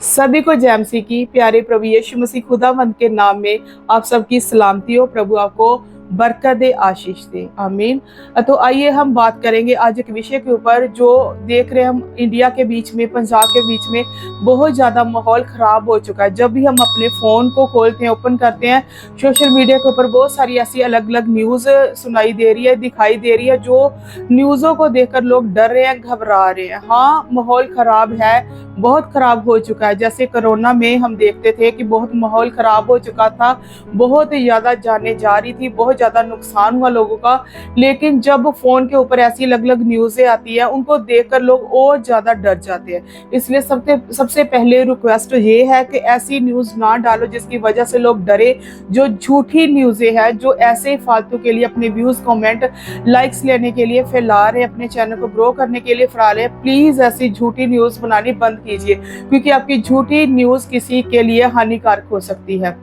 सभी को जैमसी की प्यारे प्रभु यीशु मसीह खुदावंद के नाम में आप सबकी सलामती हो। प्रभु आपको बरकत दे, आशीष दे, आमीन। तो आइए हम बात करेंगे आज एक विषय के ऊपर जो देख रहे हैं हम इंडिया के बीच में, पंजाब के बीच में बहुत ज़्यादा माहौल ख़राब हो चुका है। जब भी हम अपने फ़ोन को खोलते हैं, ओपन करते हैं, सोशल मीडिया के ऊपर बहुत सारी ऐसी अलग अलग न्यूज़ सुनाई दे रही है, दिखाई दे रही है, जो न्यूज़ों को देखकर लोग डर रहे हैं, घबरा रहे हैं। हाँ, माहौल ख़राब है, बहुत ख़राब हो चुका है। जैसे कोरोना में हम देखते थे कि बहुत माहौल ख़राब हो चुका था, बहुत ज़्यादा जानें जा रही थी, बहुत ज़्यादा नुकसान हुआ लोगों का। लेकिन जब फ़ोन के ऊपर ऐसी अलग अलग न्यूज़ें आती हैं, उनको देखकर लोग और ज़्यादा डर जाते हैं। इसलिए सबसे पहले रिक्वेस्ट ये है कि ऐसी न्यूज़ ना डालो जिसकी वजह से लोग डरे। जो झूठी न्यूज़ें हैं, जो ऐसे फालतू के लिए अपने व्यूज़, कमेंट, लाइक्स लेने के लिए फैला रहे, अपने चैनल को ग्रो करने के लिए फैला रहे, प्लीज़ ऐसी झूठी न्यूज़ बनानी बंद कीजिए, क्योंकि आपकी झूठी न्यूज़ किसी के लिए हानिकारक हो सकती है।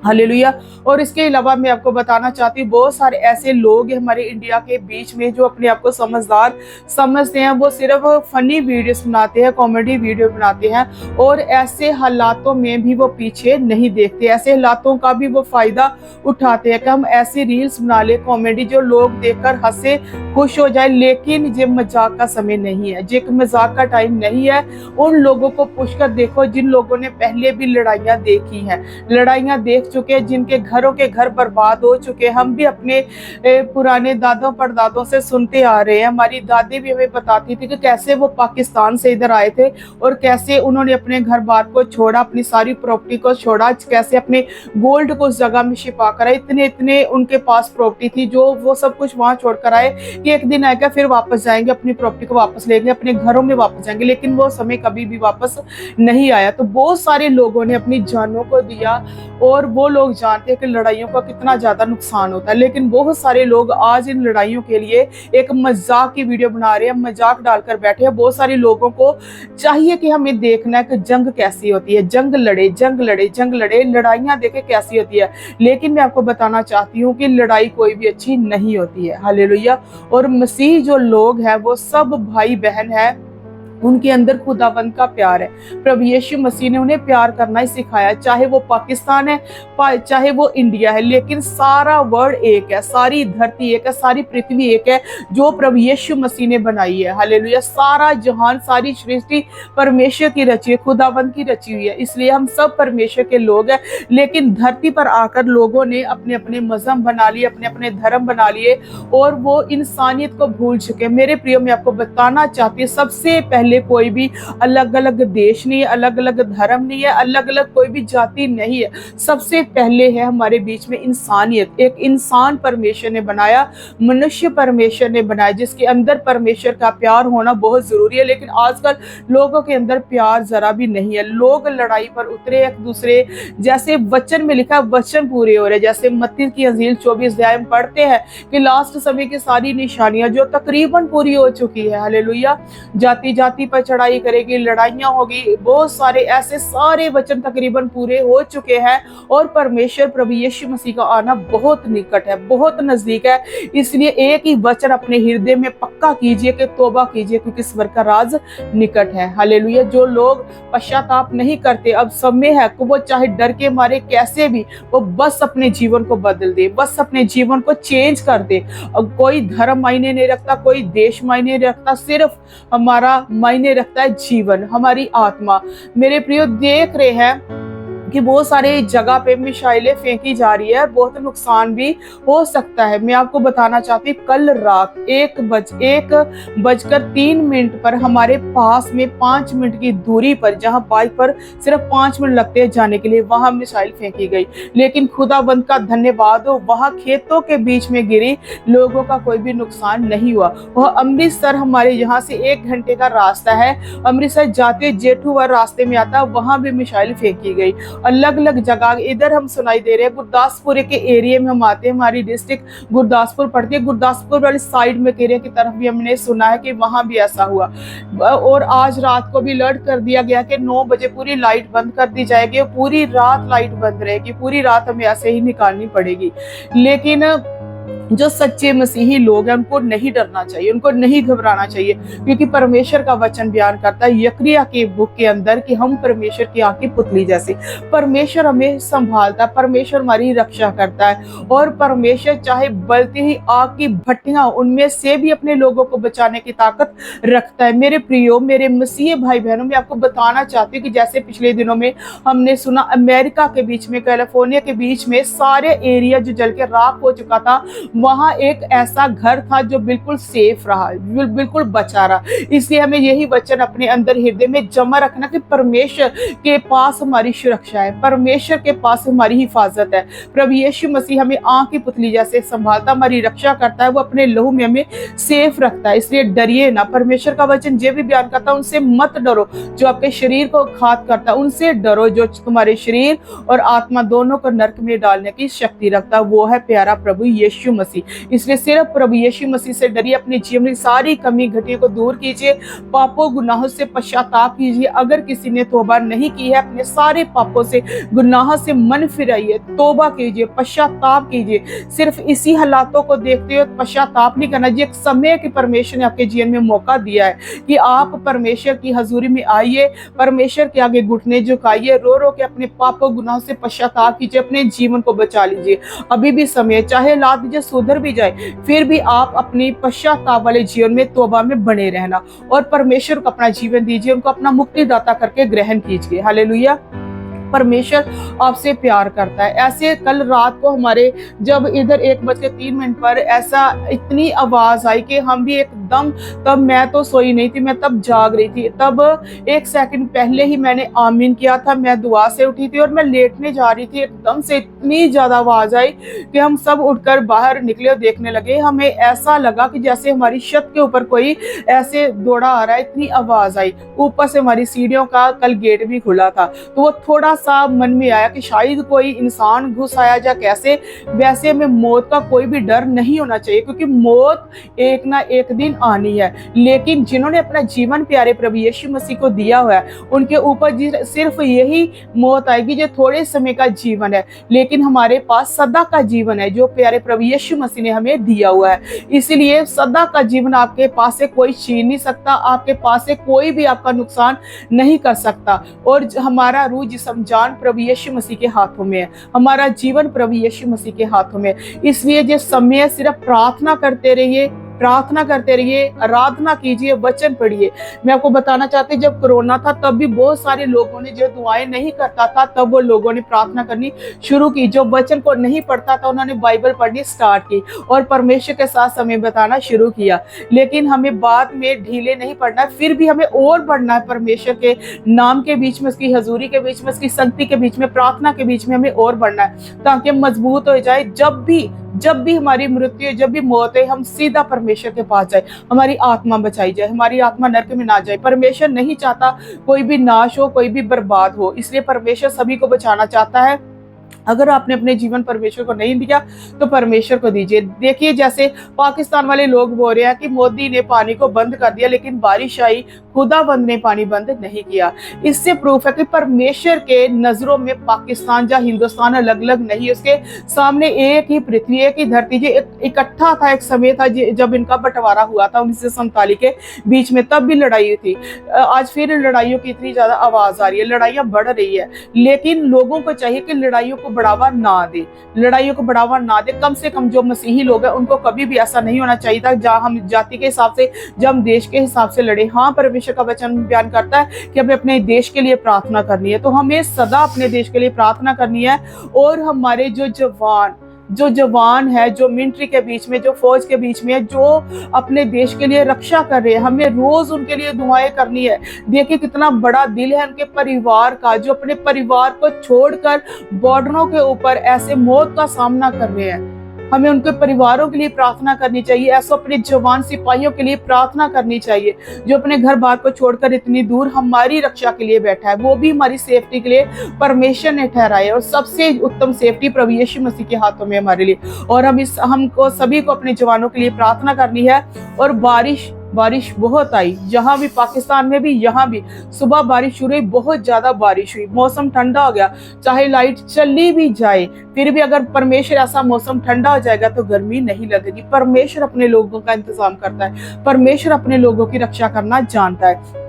हालेलुया। और इसके अलावा मैं आपको बताना चाहती हूँ, बहुत सारे ऐसे लोग हैं हमारे इंडिया के बीच में जो अपने आप को समझदार समझते हैं। वो सिर्फ फनी वीडियोस बनाते हैं, कॉमेडी वीडियो बनाते हैं, और ऐसे हालातों में भी वो पीछे नहीं देखते। ऐसे हालातों का भी वो फायदा उठाते हैं कि हम ऐसी रील्स बना ले कॉमेडी जो लोग देखकर हंसे, खुश हो जाए। लेकिन ये मजाक का समय नहीं है, ये मजाक का टाइम नहीं है। उन लोगों को पूछ कर देखो जिन लोगों ने पहले भी लड़ाइयाँ देखी हैं, लड़ाइयाँ देख चुके, जिनके घरों के घर बर्बाद हो चुके। हम भी अपने पुराने दादों परदादों से सुनते आ रहे हैं। हमारी दादी भी हमें बताती थी कि कैसे वो पाकिस्तान से इधर आए थे और कैसे उन्होंने अपने घर बार को छोड़ा, अपनी सारी प्रॉपर्टी को छोड़ा, कैसे अपने गोल्ड को उस जगह में छिपा कर आए। इतने उनके पास प्रॉपर्टी थी, जो वो सब कुछ वहां छोड़कर आए कि एक दिन आएगा फिर वापस जाएंगे, अपनी प्रॉपर्टी को वापस लेंगे, अपने घरों में वापस जाएंगे। लेकिन वो समय कभी भी वापस नहीं आया। तो बहुत सारे लोगों ने अपनी जानों को दिया, और वो लोग जानते हैं कि लड़ाइयों का कितना ज्यादा नुकसान होता है। लेकिन बहुत सारे लोग आज इन लड़ाइयों के लिए एक मजाक की वीडियो बना रहे हैं, मजाक डालकर बैठे हैं। बहुत सारे लोगों को चाहिए कि हमें देखना है कि जंग कैसी होती है, जंग लड़े, जंग लड़े, जंग लड़े, लड़ाइयाँ देखे कैसी होती है। लेकिन मैं आपको बताना चाहती हूँ कि लड़ाई कोई भी अच्छी नहीं होती है। हालेलुया। और मसीह जो लोग हैं वो सब भाई बहन है, उनके अंदर खुदावंद का प्यार है। प्रभु यीशु मसीह ने उन्हें प्यार करना ही सिखाया, चाहे वो पाकिस्तान है, चाहे वो इंडिया है। लेकिन सारा वर्ल्ड एक है, सारी धरती एक है, सारी पृथ्वी एक है, जो प्रभु यीशु मसीह ने बनाई है। हालेलुया। सारा जहान, सारी सृष्टि परमेश्वर की रची है, खुदावंद की रची हुई है। इसलिए हम सब परमेश्वर के लोग हैं। लेकिन धरती पर आकर लोगों ने अपने अपने मजहब बना लिए, अपने अपने धर्म बना लिए, और वो इंसानियत को भूल चुके। मेरे प्रियो, मैं आपको बताना चाहती हूँ, सबसे पहले कोई भी अलग अलग देश नहीं है, अलग अलग धर्म नहीं है, अलग अलग कोई भी जाति नहीं है। सबसे पहले है हमारे बीच में इंसानियत। एक इंसान परमेश्वर ने बनाया, मनुष्य परमेश्वर ने बनाया, जिसके अंदर परमेश्वर का प्यार होना बहुत जरूरी है। लेकिन आजकल लोगों के अंदर प्यार जरा भी नहीं है। लोग लड़ाई पर उतरे एक दूसरे, जैसे वचन में लिखा वचन पूरे हो रहे। जैसे मत्ती की अंजील 24 अध्याय में पढ़ते हैं कि लास्ट समय की सारी निशानियां जो तकरीबन पूरी हो चुकी है। हालेलुया। जाति जाति पर चढ़ाई करेगी, लड़ाइयां होगी, बहुत सारे ऐसे सारे वचन तकरीबन पूरे हो चुके हैं, और परमेश्वर प्रभु यीशु मसीह का आना बहुत निकट है, बहुत नजदीक है। इसलिए एक ही वचन अपने हृदय में पक्का कीजिए कि तौबा कीजिए, क्योंकि स्वर्ग का राज निकट है। हालेलुया। जो लोग पश्चाताप नहीं करते, अब समय है कि वो चाहे डर के मारे कैसे भी, वो बस अपने जीवन को बदल दे, बस अपने जीवन को चेंज कर दे। अब कोई धर्म मायने नहीं रखता, कोई देश मायने नहीं रखता, सिर्फ हमारा मायने रखता है जीवन, हमारी आत्मा। मेरे प्रियो, देख रहे हैं कि बहुत सारे जगह पे मिसाइलें फेंकी जा रही है, बहुत नुकसान भी हो सकता है। मैं आपको बताना चाहती हूँ, कल रात 1:03 पर हमारे पास में 5 मिनट की दूरी पर, जहां बाइक पर सिर्फ 5 मिनट लगते हैं जाने के लिए, वहां मिसाइल फेंकी गई। लेकिन खुदावंद का धन्यवाद हो, वहां खेतों के बीच में गिरी, लोगों का कोई भी नुकसान नहीं हुआ। वह अमृतसर, हमारे यहाँ से 1 घंटे का रास्ता है, अमृतसर जाते जेठूवर रास्ते में आता, वहां भी मिसाइल फेंकी गई। अलग अलग जगह इधर हम सुनाई दे रहे हैं। गुरदासपुर के एरिया में हम आते हैं, हमारी डिस्ट्रिक्ट गुरदासपुर पड़ती है। गुरदासपुर वाली साइड में एरिया की तरफ भी हमने सुना है कि वहां भी ऐसा हुआ। और आज रात को भी अलर्ट कर दिया गया कि 9 बजे पूरी लाइट बंद कर दी जाएगी, और पूरी रात लाइट बंद रहेगी, पूरी रात हमें ऐसे ही निकालनी पड़ेगी। लेकिन जो सच्चे मसीही लोग हैं उनको नहीं डरना चाहिए, उनको नहीं घबराना चाहिए, क्योंकि परमेश्वर का वचन बयान करता है यकरिया के बुक के अंदर कि हम परमेश्वर की आंख की पुतली जैसी, परमेश्वर हमें संभालता है, परमेश्वर हमारी रक्षा करता है। और परमेश्वर चाहे बलती हुई आग की भट्टियां उनमें से भी अपने लोगों को बचाने की ताकत रखता है। मेरे प्रियो, मेरे मसीही भाई बहनों, मैं आपको बताना चाहती हूँ कि जैसे पिछले दिनों में हमने सुना अमेरिका के बीच में, कैलिफोर्निया के बीच में सारे एरिया जो जल के राख हो चुका था, वहां एक ऐसा घर था जो बिल्कुल सेफ रहा, बिल्कुल बचा रहा। इसलिए हमें यही वचन अपने अंदर हृदय में जमा रखना कि परमेश्वर के पास हमारी सुरक्षा है, परमेश्वर के पास हमारी हिफाजत है। प्रभु यीशु मसीह हमें आंख की पुतली जैसे संभालता, हमारी रक्षा करता है, वो अपने लहू में हमें सेफ रखता है। इसलिए डरिए ना। परमेश्वर का वचन ये भी बयान करता है उनसे मत डरो जो आपके शरीर को घात करता है, उनसे डरो जो तुम्हारे शरीर और आत्मा दोनों को नरक में डालने की शक्ति रखता है, वो है प्यारा प्रभु यीशु मसीह। इसलिए सिर्फ प्रभु यीशु मसीह से डरिए, अपने जीवन की सारी कमी घटियों को दूर कीजिए, पापों गुनाहों से पश्चाताप कीजिए। अगर किसी ने तौबा नहीं की है, अपने सारे पापों से गुनाहों से मन फिराइए, तौबा कीजिए, पश्चाताप कीजिए। सिर्फ इसी हालातों को देखते हुए पश्चाताप नहीं करना। ये एक समय कि परमेश्वर ने आपके जीवन में मौका दिया है कि आप परमेश्वर की हजूरी में आइए, परमेश्वर के आगे घुटने झुकाइए, रो रो के अपने पापों गुनाहों से पश्चाताप कीजिए, अपने जीवन को बचा लीजिए। अभी भी समय, चाहे हालात दीजिए सुधर भी जाए, फिर भी आप अपनी पश्चाताप वाले जीवन में तौबा में बने रहना और परमेश्वर को अपना जीवन दीजिए, उनको अपना मुक्तिदाता करके ग्रहण कीजिए। हालेलुया। परमेश्वर आपसे प्यार करता है। ऐसे कल रात को हमारे जब इधर 1:03 पर ऐसा इतनी आवाज आई कि हम भी एकदम, तब मैं तो सोई नहीं थी, मैं तब जाग रही थी। तब 1 सेकंड पहले ही मैंने आमीन किया था, मैं दुआ से उठी थी और मैं लेटने जा रही थी, एकदम से इतनी ज्यादा आवाज आई कि हम सब उठकर बाहर निकले और देखने लगे। हमें ऐसा लगा कि जैसे हमारी छत के ऊपर कोई ऐसे दौड़ा आ रहा है, इतनी आवाज आई। ऊपर से हमारी सीढ़ियों का कल गेट भी खुला था, तो वो थोड़ा सा मन में आया कि शायद कोई इंसान घुस आया या कैसे। वैसे हमें मौत का कोई भी डर नहीं होना चाहिए, क्योंकि मौत एक ना एक दिन आनी है। लेकिन जिन्होंने अपना जीवन प्यारे प्रभु यीशु मसीह को दिया हुआ है, उनके ऊपर सिर्फ यही मौत आएगी जो थोड़े समय का जीवन है, लेकिन हमारे पास सदा का जीवन है जो प्यारे प्रभु यीशु मसीह ने हमें दिया हुआ है। इसलिए सदा का जीवन आपके पास से कोई छीन नहीं सकता, आपके पास से कोई भी आपका नुकसान नहीं कर सकता। और हमारा रूह जिस्म जान प्रभु यीशु मसीह के हाथों में है, हमारा जीवन प्रभु यीशु मसीह के हाथों में। इसलिए जो समय सिर्फ प्रार्थना करते रहिए, प्रार्थना करते रहिए, आराधना कीजिए, वचन पढ़िए। मैं आपको बताना चाहती हूँ, जब कोरोना था तब भी बहुत सारे लोगों ने, जो दुआएं नहीं करता था तब वो लोगों ने प्रार्थना करनी शुरू की, जो वचन को नहीं पढ़ता था उन्होंने बाइबल पढ़नी स्टार्ट की और परमेश्वर के साथ समय बिताना शुरू किया। लेकिन हमें बाद में ढीले नहीं पड़ना, फिर भी हमें और बढ़ना है परमेश्वर के नाम के बीच में, उसकी हजूरी के बीच में, उसकी संगति के बीच में, प्रार्थना के बीच में हमें और बढ़ना है, ताकि हम मजबूत हो जाए। जब भी हमारी मृत्यु, जब भी मौत है, हम सीधा परमेश्वर के पास जाए, हमारी आत्मा बचाई जाए, हमारी आत्मा नरक में ना जाए। परमेश्वर नहीं चाहता कोई भी नाश हो, कोई भी बर्बाद हो, इसलिए परमेश्वर सभी को बचाना चाहता है। अगर आपने अपने जीवन परमेश्वर को नहीं दिया तो परमेश्वर को दीजिए। देखिए, जैसे पाकिस्तान वाले लोग बोल रहे हैं कि मोदी ने पानी को बंद कर दिया, लेकिन बारिश आई, खुदाबंद ने पानी बंद नहीं किया। इससे प्रूफ है कि परमेश्वर के नजरों में पाकिस्तान या हिंदुस्तान अलग अलग नहीं, उसके सामने एक ही पृथ्वी, एक ही धरती। ये इकट्ठा था, एक समय था जब इनका बंटवारा हुआ था 1947 के बीच में, तब भी लड़ाई हुई थी। आज फिर लड़ाइयों की इतनी ज्यादा आवाज आ रही है, लड़ाइयां बढ़ रही है, लेकिन लोगों को चाहिए कि लड़ाइयों को बढ़ावा ना दे, लड़ाइयों को बढ़ावा ना दे। कम से कम जो मसीही लोग हैं उनको कभी भी ऐसा नहीं होना चाहिए था जहां हम जाति के हिसाब से, जब हम देश के हिसाब से लड़े। हाँ, परमेश्वर का वचन बयान करता है कि हमें अपने देश के लिए प्रार्थना करनी है, तो हमें सदा अपने देश के लिए प्रार्थना करनी है। और हमारे जो जवान है, जो मिलिट्री के बीच में, जो फौज के बीच में है, जो अपने देश के लिए रक्षा कर रहे हैं, हमें रोज उनके लिए दुआएं करनी है। देखिए कितना बड़ा दिल है उनके परिवार का, जो अपने परिवार को छोड़कर बॉर्डरों के ऊपर ऐसे मौत का सामना कर रहे हैं। हमें उनके परिवारों के लिए प्रार्थना करनी चाहिए, ऐसा अपने जवान सिपाहियों के लिए प्रार्थना करनी चाहिए जो अपने घर बार को छोड़कर इतनी दूर हमारी रक्षा के लिए बैठा है। वो भी हमारी सेफ्टी के लिए परमेश्वर ने ठहराया है, और सबसे उत्तम सेफ्टी प्रभु यीशु मसीह के हाथों में हमारे लिए। और हमको सभी को अपने जवानों के लिए प्रार्थना करनी है। और बारिश बारिश बहुत आई, जहाँ भी पाकिस्तान में भी, यहाँ भी सुबह बारिश शुरू हुई, बहुत ज्यादा बारिश हुई, मौसम ठंडा हो गया। चाहे लाइट चली भी जाए फिर भी अगर परमेश्वर ऐसा मौसम ठंडा हो जाएगा तो गर्मी नहीं लगेगी। परमेश्वर अपने लोगों का इंतजाम करता है, परमेश्वर अपने लोगों की रक्षा करना जानता है।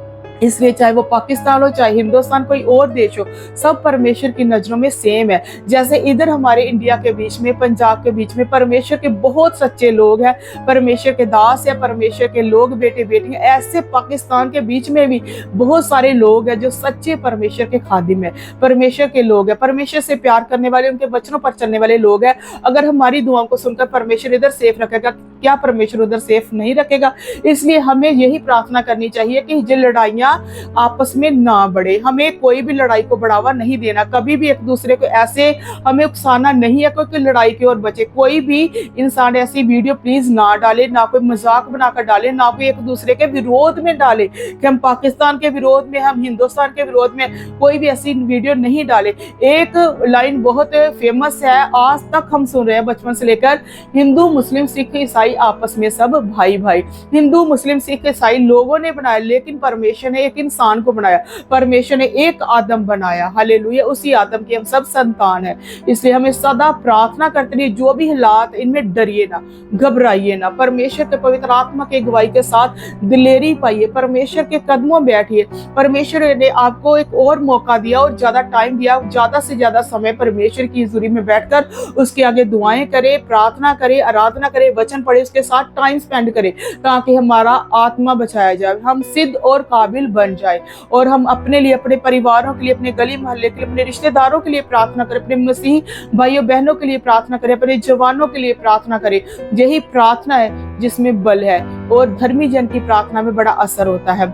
इसलिए चाहे वो पाकिस्तान हो, चाहे हिंदुस्तान, कोई और देश हो, सब परमेश्वर की नजरों में सेम है। जैसे इधर हमारे इंडिया के बीच में, पंजाब के बीच में परमेश्वर के बहुत सच्चे लोग हैं, परमेश्वर के दास है, परमेश्वर के लोग, बेटे बेटियां, ऐसे पाकिस्तान के बीच में भी बहुत सारे लोग हैं जो सच्चे परमेश्वर के खादिम है, परमेश्वर के लोग हैं, परमेश्वर से प्यार करने वाले, उनके वचनों पर चलने वाले लोग हैं। अगर हमारी दुआओं को सुनकर परमेश्वर इधर सेफ रखेगा, क्या परमेश्वर उधर सेफ नहीं रखेगा? इसलिए हमें यही प्रार्थना करनी चाहिए कि जो लड़ाइयां आपस में ना बढ़े, हमें कोई भी लड़ाई को बढ़ावा नहीं देना, कभी भी एक दूसरे को ऐसे हमें उकसाना नहीं है कोई लड़ाई की ओर बचे। कोई भी इंसान ऐसी वीडियो प्लीज ना डाले, ना कोई मजाक बनाकर डाले, ना कोई एक दूसरे के विरोध में डाले कि हम पाकिस्तान के विरोध में, हम हिंदुस्तान के विरोध में, कोई भी ऐसी वीडियो नहीं डाले। एक लाइन बहुत फेमस है, आज तक हम सुन रहे हैं बचपन से लेकर, हिंदू मुस्लिम सिख ईसाई आपस में सब भाई भाई। हिंदू मुस्लिम सिख ईसाई लोगों ने बनाया, लेकिन परमेश्वर ने एक इंसान को बनाया, परमेश्वर ने एक आदम बनाया। हालेलुया, उसी आदम के हम सब संतान हैं। इसलिए हमें सदा प्रार्थना करते रहिए, जो भी हालात, इनमें डरिए ना, घबराइए ना, परमेश्वर के पवित्र आत्मा की अगुवाई के साथ दिलेरी पाइए, परमेश्वर के कदमों में बैठिए। परमेश्वर ने आपको एक और मौका दिया और ज्यादा टाइम दिया, ज्यादा से ज्यादा समय परमेश्वर की हुजूरी में बैठकर उसके आगे दुआएं करे, प्रार्थना करे, आराधना करे, वचन पढ़े, उसके साथ टाइम स्पेंड करे, ताकि हमारा आत्मा बचाया जाए, हम सिद्ध और काबिल बन जाए, और हम अपने लिए, अपने परिवारों के लिए, अपने गली मोहल्ले के लिए, अपने रिश्तेदारों के लिए प्रार्थना करें, अपने मसीही भाइयों बहनों के लिए प्रार्थना करें, अपने जवानों के लिए प्रार्थना करें। यही प्रार्थना है जिसमें बल है, और धर्मी जन की प्रार्थना में बड़ा असर होता है।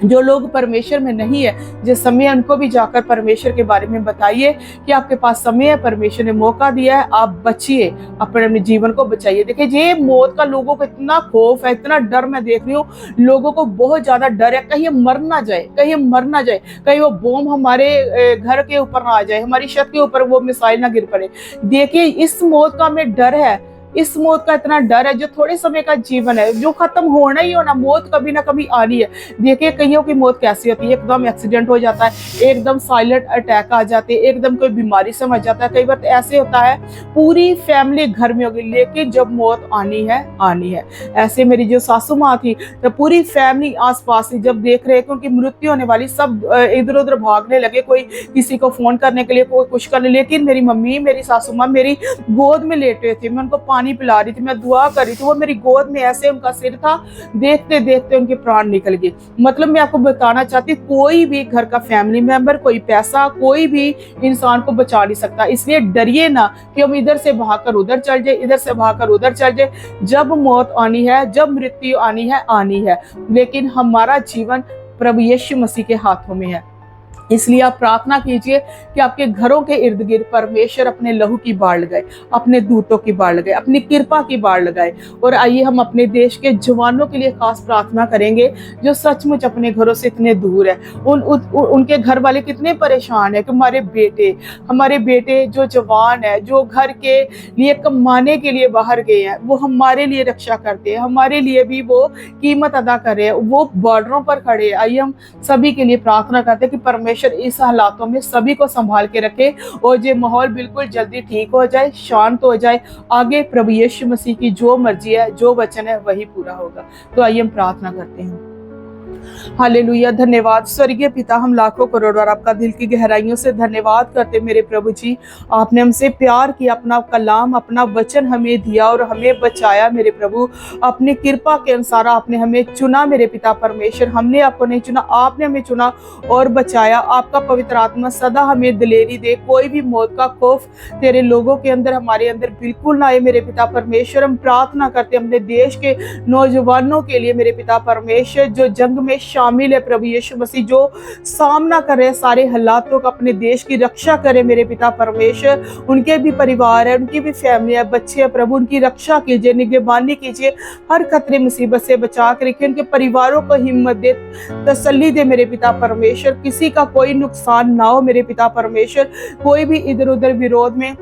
जो लोग परमेश्वर में नहीं है, जिस समय उनको भी जाकर परमेश्वर के बारे में बताइए कि आपके पास समय है, परमेश्वर ने मौका दिया है, आप बचिए, अपने जीवन को बचाइए। देखिए, ये मौत का लोगों को इतना खौफ है, इतना डर मैं देख रही हूँ, लोगों को बहुत ज्यादा डर है, कहीं मर ना जाए, कहीं मर ना जाए, कहीं वो बॉम्ब हमारे घर के ऊपर ना आ जाए, हमारी छत के ऊपर वो मिसाइल ना गिर पड़े। देखिए, इस मौत का हमें डर है, इस मौत का इतना डर है, जो थोड़े समय का जीवन है, जो खत्म होना ही होना, मौत कभी ना कभी आनी है। देखिए, कईयों की मौत कैसी होती है, एकदम एक्सीडेंट हो जाता है, एकदम साइलेंट अटैक आ जाते हैं, एकदम कोई बीमारी से मर जाता है। कई बार ऐसे होता है पूरी फैमिली घर में होगी, लेकिन जब मौत आनी है, आनी है। ऐसे मेरी जो सासू माँ थी, तो पूरी फैमिली आस पास जब देख रहे कि उनकी मृत्यु होने वाली, सब इधर उधर भागने लगे, कोई किसी को फोन करने के लिए, कोई कुछ करने, लेकिन मेरी मम्मी, मेरी सासू माँ मेरी गोद में लेटे थे, मैं उनको पानी पिला रही थी, मैं दुआ कर रही थी, वो मेरी गोद में ऐसे उनका सिर था, देखते देखते उनके प्राण निकल गए। मतलब मैं आपको बताना चाहती, कोई भी घर का फैमिली मेंबर, कोई पैसा, कोई भी इंसान को बचा नहीं सकता। इसलिए डरिए ना कि हम इधर से भागकर उधर चल जाए, इधर से भागकर उधर चल जाए। जब मौत आनी है, जब मृत्यु आनी है, आनी है, लेकिन हमारा जीवन प्रभु यीशु मसीह के हाथों में है। इसलिए आप प्रार्थना कीजिए कि आपके घरों के इर्द गिर्द परमेश्वर अपने लहू की बाढ़ लगाए, अपने दूतों की बाढ़ लगाए, अपनी कृपा की बाढ़ लगाए। और आइए हम अपने देश के जवानों के लिए खास प्रार्थना करेंगे, जो सचमुच अपने घरों से इतने दूर है। उनके घर वाले कितने परेशान है कि हमारे बेटे जो जवान है, जो घर के लिए कमाने के लिए बाहर गए हैं, वो हमारे लिए रक्षा करते हैं, हमारे लिए भी वो कीमत अदा कर रहे हैं, वो बॉर्डरों पर खड़े हैं। आइए हम सभी के लिए प्रार्थना करते हैं कि परमेश्वर इस हालातों में सभी को संभाल के रखे, और ये माहौल बिल्कुल जल्दी ठीक हो जाए, शांत हो जाए। आगे प्रभु यीशु मसीह की जो मर्जी है, जो वचन है, वही पूरा होगा। तो आइए हम प्रार्थना करते हैं। हालेलुया, धन्यवाद स्वर्गीय पिता, हम लाखों करोड़ बार आपका दिल की गहराइयों से धन्यवाद करते मेरे प्रभु जी। आपने हमसे प्यार किया, अपना कलाम, अपना वचन हमें दिया और हमें बचाया मेरे प्रभु। अपनी कृपा के अनुसार आपने हमें चुना मेरे पिता परमेश्वर। हमने आपको नहीं चुना, आपने हमें चुना और बचाया। आपका पवित्र आत्मा सदा हमें दिलेरी दे, कोई भी मौत का खौफ तेरे लोगों के अंदर, हमारे अंदर बिल्कुल ना आए मेरे पिता परमेश्वर। हम प्रार्थना करते अपने देश के नौजवानों के लिए मेरे पिता परमेश्वर, जो जंग में शामिल है प्रभु यीशु मसीह, जो सामना कर रहे हैं सारे हालातों का, अपने देश की रक्षा करे मेरे पिता परमेश्वर। उनके भी परिवार है, उनकी भी फैमिली है, बच्चे हैं प्रभु, उनकी रक्षा कीजिए, निगहबानी कीजिए, हर खतरे मुसीबत से बचा के रखिए। उनके परिवारों को हिम्मत दे, तसल्ली दे मेरे पिता परमेश्वर। किसी का कोई नुकसान ना हो मेरे पिता परमेश्वर। कोई भी इधर उधर विरोध में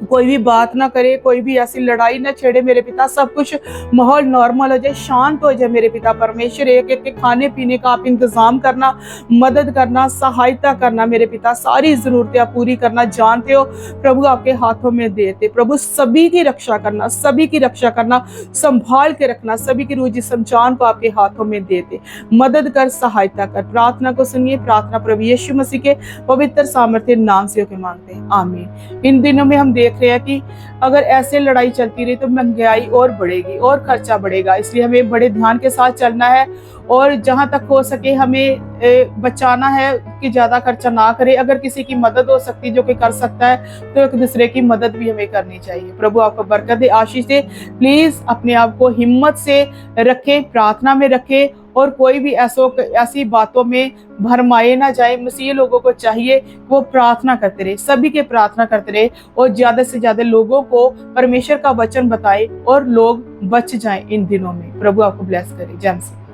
कोई भी बात ना करे, कोई भी ऐसी लड़ाई ना छेड़े मेरे पिता, सब कुछ माहौल नॉर्मल हो जाए, शांत हो जाए मेरे पिता परमेश्वर। एक एक के खाने पीने का आप इंतजाम करना, मदद करना, सहायता करना मेरे पिता, सारी जरूरतें आप पूरी करना जानते हो प्रभु, आपके हाथों में देते प्रभु। सभी की रक्षा करना, सभी की रक्षा करना, संभाल के रखना, सभी की रूह जिस्म जान को आपके हाथों में देते, मदद कर, सहायता कर। प्रार्थना को सुनिए, प्रार्थना प्रभु यीशु मसीह के पवित्र सामर्थ्य नाम से होकर मांगते हैं, आमीन। इन दिनों में हम देख रहे हैं कि अगर ऐसे लड़ाई चलती रही तो महंगाई और बढ़ेगी और खर्चा बढ़ेगा, इसलिए हमें बड़े ध्यान के साथ चलना है और जहां तक हो सके हमें बचाना है कि ज्यादा खर्चा ना करें। अगर किसी की मदद हो सकती है, जो कोई कर सकता है, तो एक दूसरे की मदद भी हमें करनी चाहिए। प्रभु आपको बरकत दे, आशीष दे। प्लीज अपने आप को हिम्मत से रखें, प्रार्थना में रखें और कोई भी ऐसी बातों में भरमाए ना जाए। मसीह लोगों को चाहिए वो प्रार्थना करते रहे, सभी के प्रार्थना करते रहे और ज्यादा से ज्यादा लोगों को परमेश्वर का वचन बताए और लोग बच जाएं इन दिनों में। प्रभु आपको ब्लेस करे। जय मसीह।